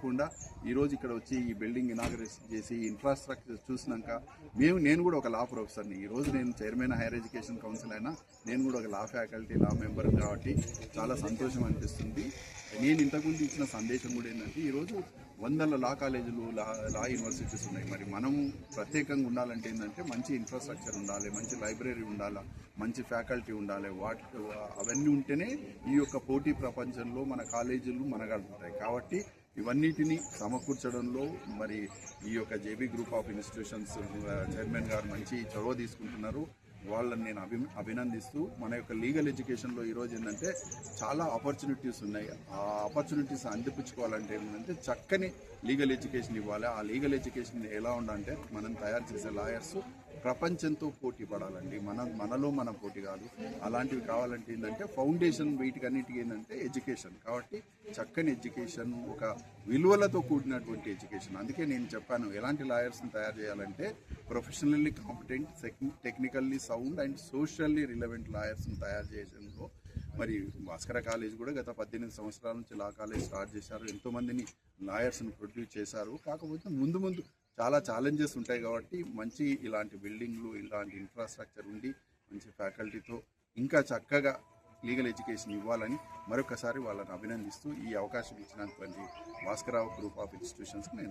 తప్పకుండా ఈరోజు ఇక్కడ వచ్చి ఈ బిల్డింగ్ ఇనాగరేషన్ చేసి ఇన్ఫ్రాస్ట్రక్చర్ చూసినాక నేను కూడా ఒక లా ప్రొఫెసర్ని. ఈరోజు నేను చైర్మన్ హైయర్ ఎడ్యుకేషన్ కౌన్సిల్ అయినా నేను కూడా ఒక లా ఫ్యాకల్టీ లా మెంబర్ కాబట్టి చాలా సంతోషం అనిపిస్తుంది. నేను ఇంతకుముందు ఇచ్చిన సందేశం కూడా ఏంటంటే ఈరోజు వందల లా కాలేజీలు లా యూనివర్సిటీస్ ఉన్నాయి. మరి మనం ప్రత్యేకంగా ఉండాలంటే ఏంటంటే మంచి ఇన్ఫ్రాస్ట్రక్చర్ ఉండాలి, మంచి లైబ్రరీ ఉండాలి, మంచి ఫ్యాకల్టీ ఉండాలి. అవన్నీ ఉంటేనే ఈ యొక్క పోటీ ప్రపంచంలో మన కాలేజీలు మనగలుగుతాయి. కాబట్టి ఇవన్నిటిని సమకూర్చడంలో మరి ఈ యొక్క JB group of institutions chairman గారు మంచి చొరవ తీసుకుంటున్నారు. వాళ్ళని నేను అభినందిస్తూ మన యొక్క లీగల్ ఎడ్యుకేషన్లో ఈరోజు ఏంటంటే చాలా ఆపర్చునిటీస్ ఉన్నాయి. ఆ ఆపర్చునిటీస్ అందిపుచ్చుకోవాలంటే ఏంటంటే చక్కని లీగల్ ఎడ్యుకేషన్ ఇవ్వాలి. ఆ లీగల్ ఎడ్యుకేషన్ ఎలా ఉండాలంటే మనం తయారు చేసే లాయర్స్ ప్రపంచంతో పోటీ పడాలండి. మనలో మన పోటీ కాదు. అలాంటివి కావాలంటే ఏంటంటే ఫౌండేషన్ వీటికన్నిటికీ ఏంటంటే ఎడ్యుకేషన్. కాబట్టి చక్కని ఎడ్యుకేషన్, ఒక విలువలతో కూడినటువంటి ఎడ్యుకేషన్. అందుకే నేను చెప్పాను ఎలాంటి లాయర్స్ని తయారు చేయాలంటే professionally competent, technically sound and socially relevant లాయర్స్ని తయారు చేయడంలో మరి భాస్కర కాలేజ్ కూడా గత 18 సంవత్సరాల నుంచి లా కాలేజ్ స్టార్ట్ చేశారు. ఎంతోమందిని లాయర్స్ని ప్రొడ్యూస్ చేశారు. కాకపోతే ముందు చాలా ఛాలెంజెస్ ఉంటాయి. కాబట్టి మంచి ఇలాంటి బిల్డింగ్లు, ఇలాంటి ఇన్ఫ్రాస్ట్రక్చర్ ఉండి మంచి ఫ్యాకల్టీతో ఇంకా చక్కగా లీగల్ ఎడ్యుకేషన్ ఇవ్వాలని మరొకసారి వాళ్ళని అభినందిస్తూ ఈ అవకాశం ఇచ్చినటువంటి భాస్కర గ్రూప్ ఆఫ్ ఇన్స్టిట్యూషన్స్కి నేను